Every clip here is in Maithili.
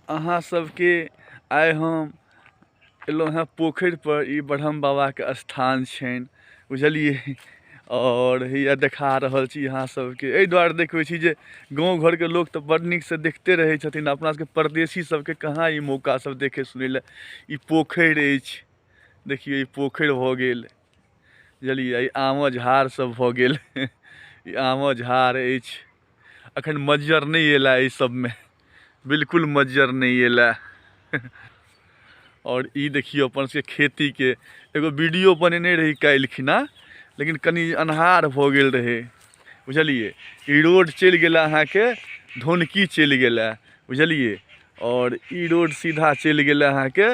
अहाँ सबके आइ हम एलहुँ हैं पोखरि पर। ई ब्रह्म बाबा के स्थान छनि, बुझलिए। और हैया देखा रहल छी अहाँ सबके। एहि दुआरे देखबै छी जे गाँव घर के लोग तो बड़ नीक से देखते रहे छथिन, अपना सबके परदेसी सबके कहाँ ई मौका सब देखे सुनै ले। ई पोखरि अछि, देखिए ई पोखरि भऽ गेल, बुझलिए। ई आम झाड़ सब भऽ गेल ई आम झाड़ अछि। अखन मज्जर नहीं एला ई सब में, बिल्कुल मज्जर नहीं एला और ई देखियो अपन सबके खेती के एगो वीडियो बनेने रही काल्हि खिना, लेकिन कनी अन्हार भऽ गेल रहे, बुझलिए। ई रोड चलि गेला अहाँ के धोनकी चलि गेला, बुझलिए। और ई रोड सीधा चलि गेला अहाँ के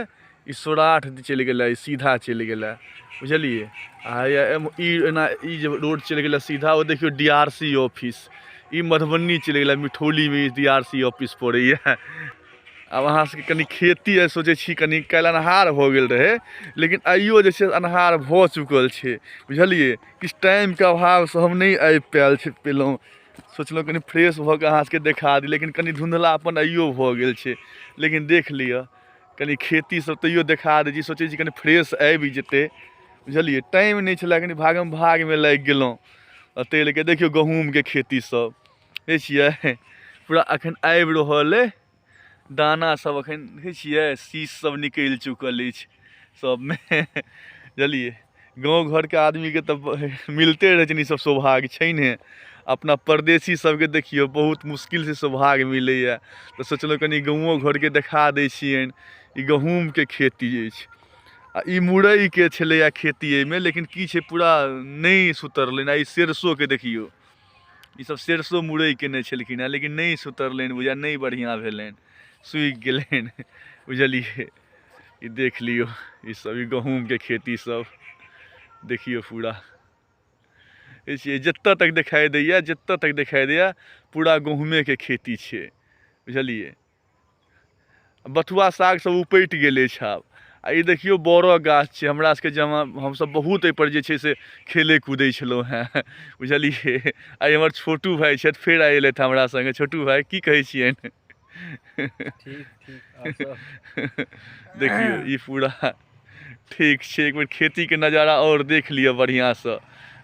ई सौराठ चलि गेला, ई सीधा चलि गेला, बुझलिए। आ ई जे रोड चलि गेला सीधा, वो देखियो डीआरसी ऑफिस। ई मधुबनी चलि गेला, मिठौली में डीआरसी ऑफिस पड़ैया। अब अहाँ सबके कनी खेती है, सोचे छी कनी काल्हि अन्हार हो गेल रहे, लेकिन आइयो जे छै अन्हार भऽ चुकल छै, बुझलिए। किछु टाइम के अभाव से हम नहीं आबि पेलहुँ। सोचलहुँ कनी फ्रेश भऽ के अहाँ सबके देखा दी, लेकिन कनी धुंधलापन आइयो भऽ गेल छै। लेकिन देख लिअ कनी खेती सब तैयो देखा दै छी, सोचे छी कनी फ्रेश आबि जेतै, बुझलिए। टाइम नहीं छलै, कनी भागम भाग में लागि गेलहुँ। ताहि लऽ के देखियौ गहूँम के खेती सब देखै छियै पूरा अखन आबि रहल अइ। दाना सब अखन देखै छियै, शीश सब निकलि चुकल अछि सब में बुझलिए। गाँव घर के आदमी के तो मिलते रहे छै, सब सौभाग्य छै ने। अपना परदेसी सबके देखियो बहुत मुश्किल से सौभाग्य मिलैया। तो सोचलहुँ कनी गाँवो घर के देखा दै छियनि। ई गहूँम के खेती अछि, आ ई मुरई के छलैया खेती एहिमे, लेकिन की छै पूरा नहीं सुतरलनि। आ ई सरसों के देखियो, ई सब सरसों मुरई केने छलखिन हैं, लेकिन नहीं सुतरलनि, बुझा नहीं बढ़िया भेलनि, सूखि गेलनि बुझलिए। ई देख लियो ई सब ई गहूँम के खेती सब देखियो पूरा जत्तऽ तक दिखाई दैया, जत्तऽ तक दिखाई दैया पूरा गहूँमे के खेती छै, बुझलिए। बथुआ साग सब उपटि गेल अछि आब। आ ई देखियो बड़ो गाछ छै, हमरा सबके जमा हमसब बहुत एहि पर जे छै से खेलै कूदै छलहुँ हैं, बुझलिए। आइ हमर छोटू भाई छथि, फेर आइ एलथि हमरा संगे। छोटू भाई की कहै छियनि ठीक ठीक और सब देखियो ई पूरा ठीक छै। एक बेर खेती के नज़ारा और देख लियो बढ़िया से,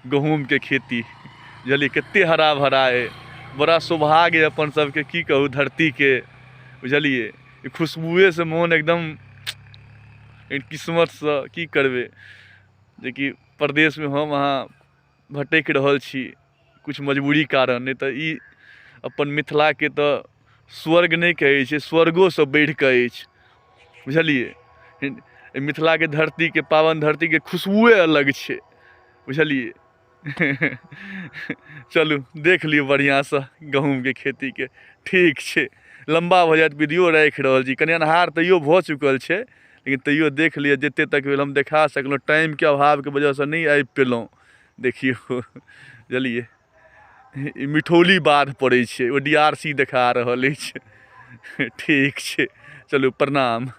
गहूँम के खेती, बुझलिए। कते हरा भरा है, बड़ा सौभाग्य है अपन सबके, की कहू धरती के, बुझलिए। खुशबुए से मोन एकदम किस्मत से की करबे, जे कि प्रदेश में हम अहाँ भटक रहल छी कुछ मजबूरी कारण। नहीं तो ई अपन मिथिला के तो स्वर्ग नहीं कहै छै, स्वर्गो से बढ़ि कऽ अछि, बुझलिए। मिथिला के धरती के, पावन धरती के खुशबुए अलग छै, बुझलिए चलू देख लियो बढ़िया से गहूँम के खेती के। ठीक छै, लंबा भऽ जायत वीडियो राखि रहल छी, कनि अन्हार तैयो भऽ चुकल छै, लेकिन तैयो देख लिअ जते तक भेल हम देखा सकलहुँ। टाइम के अभाव के वजह से नहीं आबि पेलहुँ, देखियो बुझलिए। ई मिठौली बाध पड़ै छै, ओ डीआरसी देखा रहल अछि ठीक छै, चलू प्रणाम।